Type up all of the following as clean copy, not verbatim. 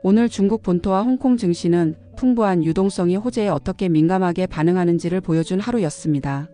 오늘 중국 본토와 홍콩 증시는 풍부한 유동성이 호재에 어떻게 민감하게 반응하는지를 보여준 하루였습니다.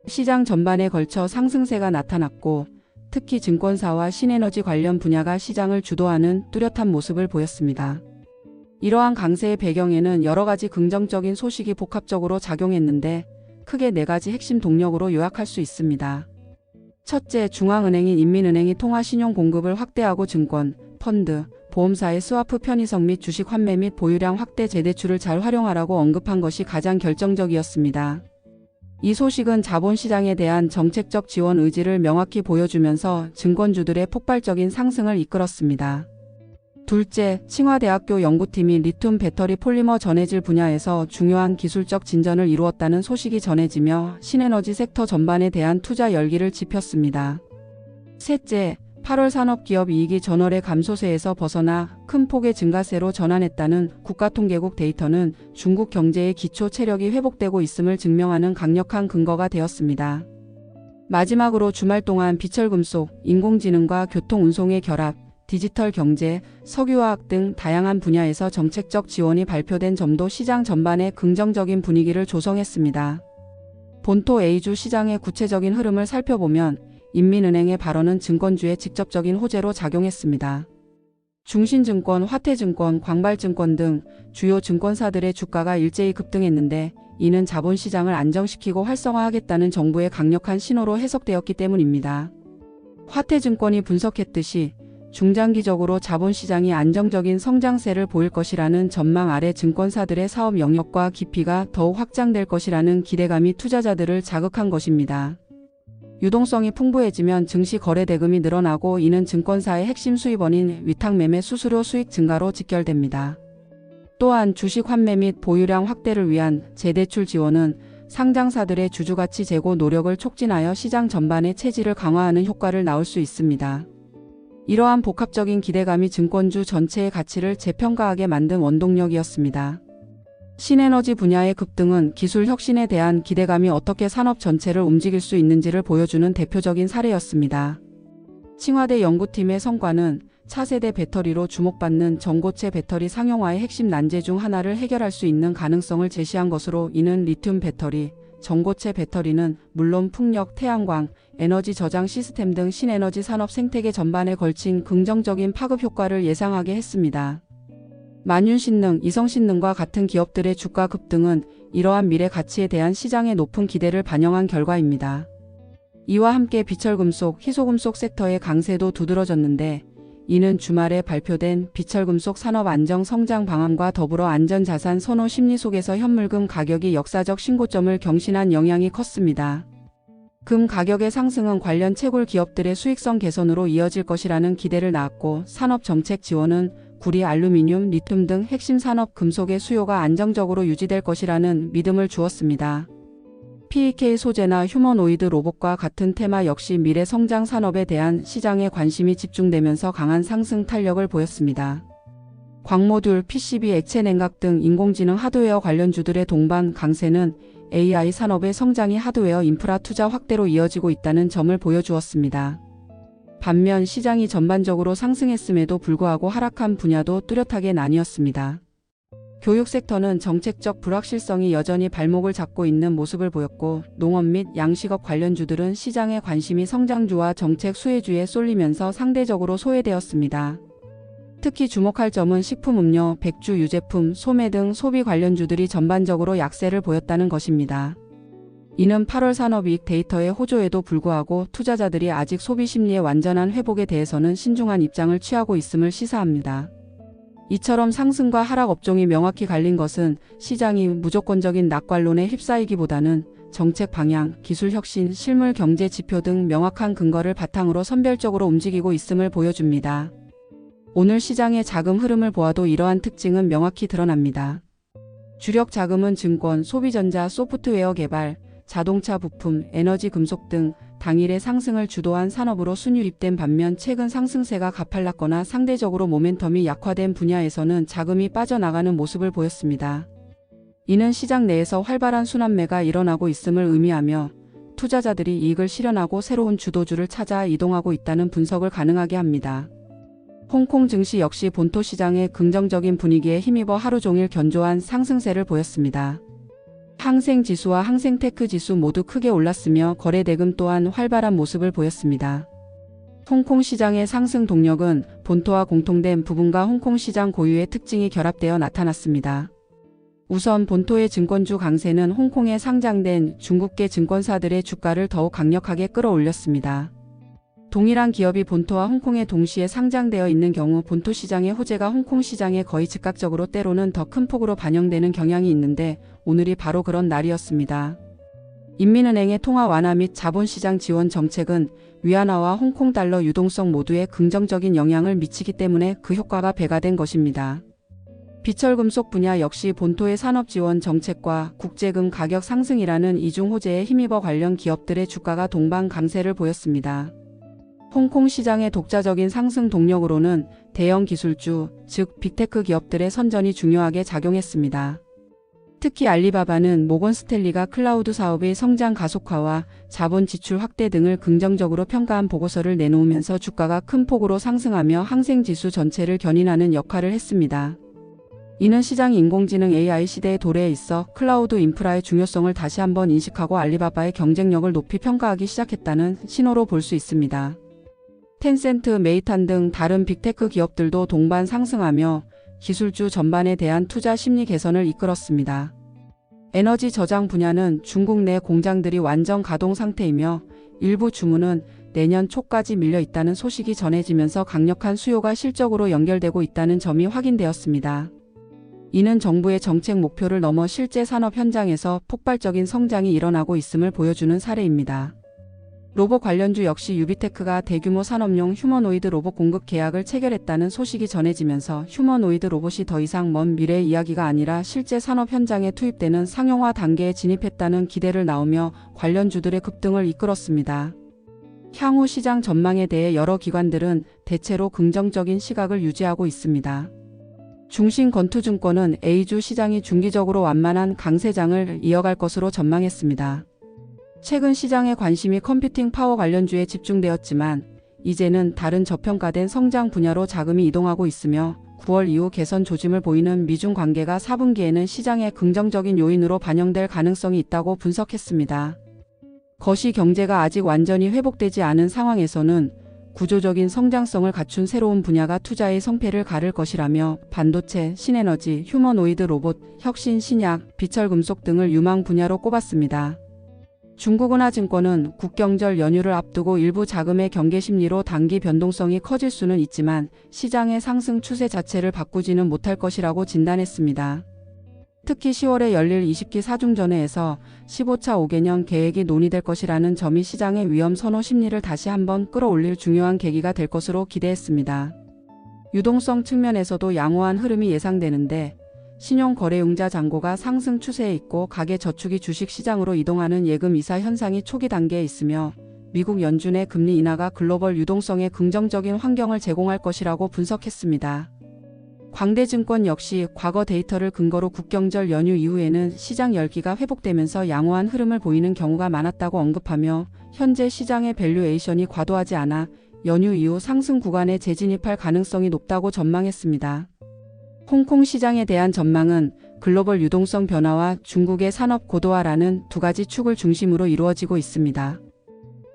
시장 전반에 걸쳐 상승세가 나타났고 특히 증권사와 신에너지 관련 분야가 시장을 주도하는 뚜렷한 모습을 보였습니다. 이러한 강세의 배경에는 여러 가지 긍정적인 소식이 복합적으로 작용했는데 크게 4가지 핵심 동력으로 요약할 수 있습니다. 첫째, 중앙은행인 인민은행이 통화 신용 공급을 확대하고 증권, 펀드, 보험사의 스와프 편의성 및 주식 환매 및 보유량 확대 재대출을 잘 활용하라고 언급한 것이 가장 결정적이었습니다. 이 소식은 자본시장에 대한 정책적 지원 의지를 명확히 보여주면서 증권주들의 폭발적인 상승을 이끌었습니다. 둘째, 칭화대학교 연구팀이 리튬 배터리 폴리머 전해질 분야에서 중요한 기술적 진전을 이루었다는 소식이 전해지며 신에너지 섹터 전반에 대한 투자 열기를 지폈습니다. 셋째, 8월 산업기업 이익이 전월의 감소세에서 벗어나 큰 폭의 증가세로 전환했다는 국가통계국 데이터는 중국 경제의 기초 체력이 회복되고 있음을 증명하는 강력한 근거가 되었습니다. 마지막으로 주말 동안 비철금속, 인공지능과 교통운송의 결합, 디지털 경제, 석유화학 등 다양한 분야에서 정책적 지원이 발표된 점도 시장 전반에 긍정적인 분위기를 조성했습니다. 본토 A주 시장의 구체적인 흐름을 살펴보면 인민은행의 발언은 증권주에 직접적인 호재로 작용했습니다. 중신증권, 화태증권, 광발증권 등 주요 증권사들의 주가가 일제히 급등했는데 이는 자본시장을 안정시키고 활성화하겠다는 정부의 강력한 신호로 해석되었기 때문입니다. 화태증권이 분석했듯이 중장기적으로 자본시장이 안정적인 성장세를 보일 것이라는 전망 아래 증권사들의 사업 영역과 깊이가 더욱 확장될 것이라는 기대감이 투자자들을 자극한 것입니다. 유동성이 풍부해지면 증시 거래 대금이 늘어나고 이는 증권사의 핵심 수입원인 위탁매매 수수료 수익 증가로 직결됩니다. 또한 주식 환매 및 보유량 확대를 위한 재대출 지원은 상장사들의 주주가치 제고 노력을 촉진하여 시장 전반의 체질을 강화하는 효과를 낳을 수 있습니다. 이러한 복합적인 기대감이 증권주 전체의 가치를 재평가하게 만든 원동력이었습니다. 신에너지 분야의 급등은 기술 혁신에 대한 기대감이 어떻게 산업 전체를 움직일 수 있는지를 보여주는 대표적인 사례였습니다. 칭화대 연구팀의 성과는 차세대 배터리로 주목받는 전고체 배터리 상용화의 핵심 난제 중 하나를 해결할 수 있는 가능성을 제시한 것으로 이는 리튬 배터리, 전고체 배터리는 물론 풍력, 태양광, 에너지 저장 시스템 등 신에너지 산업 생태계 전반에 걸친 긍정적인 파급 효과를 예상하게 했습니다. 만윤신능, 이성신능과 같은 기업들의 주가 급등은 이러한 미래 가치에 대한 시장의 높은 기대를 반영한 결과입니다. 이와 함께 비철금속, 희소금속 섹터의 강세도 두드러졌는데 이는 주말에 발표된 비철금속 산업 안정 성장 방안과 더불어 안전자산 선호 심리 속에서 현물금 가격이 역사적 신고점을 경신한 영향이 컸습니다. 금 가격의 상승은 관련 채굴 기업들의 수익성 개선으로 이어질 것이라는 기대를 낳았고 산업 정책 지원은 구리, 알루미늄, 리튬 등 핵심 산업 금속의 수요가 안정적으로 유지될 것이라는 믿음을 주었습니다. PEK 소재나 휴머노이드 로봇과 같은 테마 역시 미래 성장 산업에 대한 시장의 관심이 집중되면서 강한 상승 탄력을 보였습니다. 광모듈, PCB, 액체 냉각 등 인공지능 하드웨어 관련주들의 동반 강세는 AI 산업의 성장이 하드웨어 인프라 투자 확대로 이어지고 있다는 점을 보여주었습니다. 반면 시장이 전반적으로 상승했음에도 불구하고 하락한 분야도 뚜렷하게 나뉘었습니다. 교육 섹터는 정책적 불확실성이 여전히 발목을 잡고 있는 모습을 보였고 농업 및 양식업 관련주들은 시장의 관심이 성장주와 정책 수혜주에 쏠리면서 상대적으로 소외되었습니다. 특히 주목할 점은 식품음료, 백주, 유제품, 소매 등 소비 관련주들이 전반적으로 약세를 보였다는 것입니다. 이는 8월 산업이익 데이터의 호조에도 불구하고 투자자들이 아직 소비 심리의 완전한 회복에 대해서는 신중한 입장을 취하고 있음을 시사합니다. 이처럼 상승과 하락 업종이 명확히 갈린 것은 시장이 무조건적인 낙관론에 휩싸이기보다는 정책 방향, 기술 혁신, 실물 경제 지표 등 명확한 근거를 바탕으로 선별적으로 움직이고 있음을 보여줍니다. 오늘 시장의 자금 흐름을 보아도 이러한 특징은 명확히 드러납니다. 주력 자금은 증권, 소비전자, 소프트웨어 개발, 자동차 부품, 에너지 금속 등 당일의 상승을 주도한 산업으로 순유입된 반면 최근 상승세가 가팔랐거나 상대적으로 모멘텀이 약화된 분야에서는 자금이 빠져나가는 모습을 보였습니다. 이는 시장 내에서 활발한 순환매가 일어나고 있음을 의미하며 투자자들이 이익을 실현하고 새로운 주도주를 찾아 이동하고 있다는 분석을 가능하게 합니다. 홍콩 증시 역시 본토 시장의 긍정적인 분위기에 힘입어 하루 종일 견조한 상승세를 보였습니다. 항생지수와 항생테크 지수 모두 크게 올랐으며 거래 대금 또한 활발한 모습을 보였습니다. 홍콩 시장의 상승 동력은 본토와 공통된 부분과 홍콩 시장 고유의 특징이 결합되어 나타났습니다. 우선 본토의 증권주 강세는 홍콩에 상장된 중국계 증권사들의 주가를 더욱 강력하게 끌어올렸습니다. 동일한 기업이 본토와 홍콩에 동시에 상장되어 있는 경우 본토 시장의 호재가 홍콩 시장에 거의 즉각적으로 때로는 더 큰 폭으로 반영되는 경향이 있는데 오늘이 바로 그런 날이었습니다. 인민은행의 통화 완화 및 자본시장 지원 정책은 위안화와 홍콩 달러 유동성 모두에 긍정적인 영향을 미치기 때문에 그 효과가 배가 된 것입니다. 비철금속 분야 역시 본토의 산업지원 정책과 국제금 가격 상승이라는 이중 호재에 힘입어 관련 기업들의 주가가 동반 강세를 보였습니다. 홍콩 시장의 독자적인 상승 동력으로는 대형 기술주, 즉 빅테크 기업들의 선전이 중요하게 작용했습니다. 특히 알리바바는 모건 스탠리가 클라우드 사업의 성장 가속화와 자본 지출 확대 등을 긍정적으로 평가한 보고서를 내놓으면서 주가가 큰 폭으로 상승하며 항생지수 전체를 견인하는 역할을 했습니다. 이는 시장이 인공지능 AI 시대의 도래에 있어 클라우드 인프라의 중요성을 다시 한번 인식하고 알리바바의 경쟁력을 높이 평가하기 시작했다는 신호로 볼 수 있습니다. 텐센트, 메이탄 등 다른 빅테크 기업들도 동반 상승하며 기술주 전반에 대한 투자 심리 개선을 이끌었습니다. 에너지 저장 분야는 중국 내 공장들이 완전 가동 상태이며 일부 주문은 내년 초까지 밀려 있다는 소식이 전해지면서 강력한 수요가 실적으로 연결되고 있다는 점이 확인되었습니다. 이는 정부의 정책 목표를 넘어 실제 산업 현장에서 폭발적인 성장이 일어나고 있음을 보여주는 사례입니다. 로봇 관련주 역시 유비테크가 대규모 산업용 휴머노이드 로봇 공급 계약을 체결했다는 소식이 전해지면서 휴머노이드 로봇이 더 이상 먼 미래의 이야기가 아니라 실제 산업 현장에 투입되는 상용화 단계에 진입했다는 기대를 낳으며 관련주들의 급등을 이끌었습니다. 향후 시장 전망에 대해 여러 기관들은 대체로 긍정적인 시각을 유지하고 있습니다. 중신건투증권은 A주 시장이 중기적으로 완만한 강세장을 이어갈 것으로 전망했습니다. 최근 시장의 관심이 컴퓨팅 파워 관련주에 집중되었지만 이제는 다른 저평가된 성장 분야로 자금이 이동하고 있으며 9월 이후 개선 조짐을 보이는 미중 관계가 4분기에는 시장의 긍정적인 요인으로 반영될 가능성이 있다고 분석했습니다. 거시 경제가 아직 완전히 회복되지 않은 상황에서는 구조적인 성장성을 갖춘 새로운 분야가 투자의 성패를 가를 것이라며 반도체, 신에너지, 휴머노이드 로봇, 혁신 신약, 비철금속 등을 유망 분야로 꼽았습니다. 중국은하증권은 국경절 연휴를 앞두고 일부 자금의 경계 심리로 단기 변동성이 커질 수는 있지만 시장의 상승 추세 자체를 바꾸지는 못할 것이라고 진단했습니다. 특히 10월에 열릴 20기 사중전회에서 15차 5개년 계획이 논의될 것이라는 점이 시장의 위험 선호 심리를 다시 한번 끌어올릴 중요한 계기가 될 것으로 기대했습니다. 유동성 측면에서도 양호한 흐름이 예상되는데 신용거래융자 잔고가 상승 추세에 있고 가계저축이 주식시장으로 이동하는 예금 이사 현상이 초기 단계에 있으며 미국 연준의 금리 인하가 글로벌 유동성에 긍정적인 환경을 제공할 것이라고 분석했습니다. 광대증권 역시 과거 데이터를 근거로 국경절 연휴 이후에는 시장 열기가 회복되면서 양호한 흐름을 보이는 경우가 많았다고 언급하며 현재 시장의 밸류에이션이 과도하지 않아 연휴 이후 상승 구간에 재진입할 가능성이 높다고 전망했습니다. 홍콩 시장에 대한 전망은 글로벌 유동성 변화와 중국의 산업 고도화라는 두 가지 축을 중심으로 이루어지고 있습니다.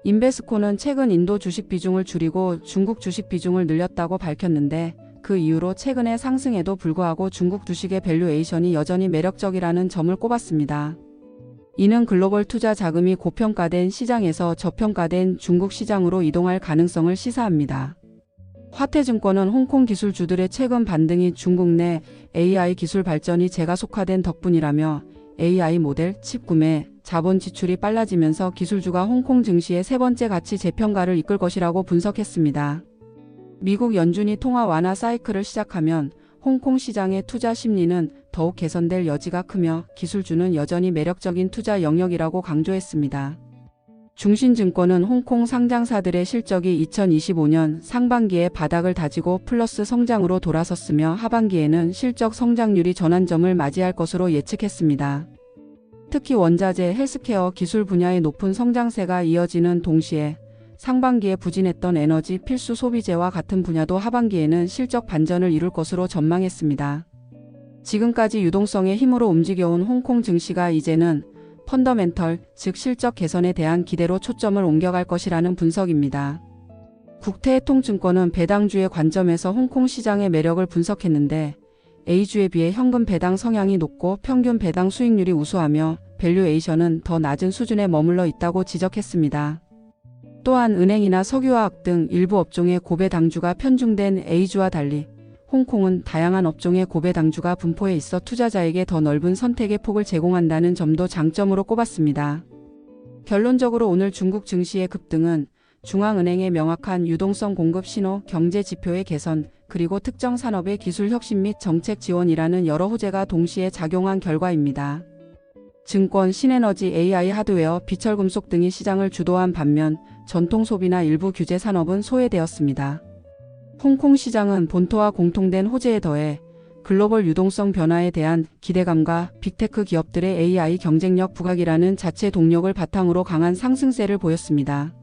인베스코는 최근 인도 주식 비중을 줄이고 중국 주식 비중을 늘렸다고 밝혔는데 그 이후로 최근의 상승에도 불구하고 중국 주식의 밸류에이션이 여전히 매력적이라는 점을 꼽았습니다. 이는 글로벌 투자 자금이 고평가된 시장에서 저평가된 중국 시장으로 이동할 가능성을 시사합니다. 화태증권은 홍콩 기술주들의 최근 반등이 중국 내 AI 기술 발전이 재가속화된 덕분이라며 AI 모델, 칩 구매, 자본 지출이 빨라지면서 기술주가 홍콩 증시의 세 번째 가치 재평가를 이끌 것이라고 분석했습니다. 미국 연준이 통화 완화 사이클을 시작하면 홍콩 시장의 투자 심리는 더욱 개선될 여지가 크며 기술주는 여전히 매력적인 투자 영역이라고 강조했습니다. 중신증권은 홍콩 상장사들의 실적이 2025년 상반기에 바닥을 다지고 플러스 성장으로 돌아섰으며 하반기에는 실적 성장률이 전환점을 맞이할 것으로 예측했습니다. 특히 원자재, 헬스케어 기술 분야의 높은 성장세가 이어지는 동시에 상반기에 부진했던 에너지 필수 소비재와 같은 분야도 하반기에는 실적 반전을 이룰 것으로 전망했습니다. 지금까지 유동성의 힘으로 움직여온 홍콩 증시가 이제는 펀더멘털, 즉 실적 개선에 대한 기대로 초점을 옮겨갈 것이라는 분석입니다. 국태해통증권은 배당주의 관점에서 홍콩 시장의 매력을 분석했는데 A주에 비해 현금 배당 성향이 높고 평균 배당 수익률이 우수하며 밸류에이션은 더 낮은 수준에 머물러 있다고 지적했습니다. 또한 은행이나 석유화학 등 일부 업종의 고배당주가 편중된 A주와 달리 홍콩은 다양한 업종의 고배당주가 분포해 있어 투자자에게 더 넓은 선택의 폭을 제공한다는 점도 장점으로 꼽았습니다. 결론적으로 오늘 중국 증시의 급등은 중앙은행의 명확한 유동성 공급 신호, 경제 지표의 개선, 그리고 특정 산업의 기술 혁신 및 정책 지원이라는 여러 호재가 동시에 작용한 결과입니다. 증권, 신에너지, AI, 하드웨어, 비철금속 등이 시장을 주도한 반면 전통 소비나 일부 규제 산업은 소외되었습니다. 홍콩 시장은 본토와 공통된 호재에 더해 글로벌 유동성 변화에 대한 기대감과 빅테크 기업들의 AI 경쟁력 부각이라는 자체 동력을 바탕으로 강한 상승세를 보였습니다.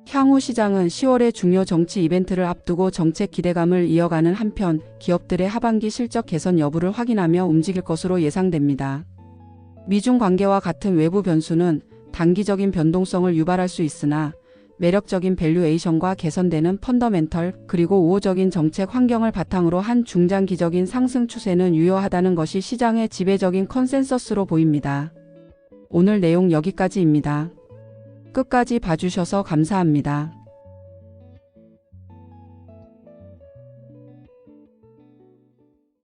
향후 시장은 10월의 중요 정치 이벤트를 앞두고 정책 기대감을 이어가는 한편 기업들의 하반기 실적 개선 여부를 확인하며 움직일 것으로 예상됩니다. 미중 관계와 같은 외부 변수는 단기적인 변동성을 유발할 수 있으나 매력적인 밸류에이션과 개선되는 펀더멘털 그리고 우호적인 정책 환경을 바탕으로 한 중장기적인 상승 추세는 유효하다는 것이 시장의 지배적인 컨센서스로 보입니다. 오늘 내용 여기까지입니다. 끝까지 봐주셔서 감사합니다.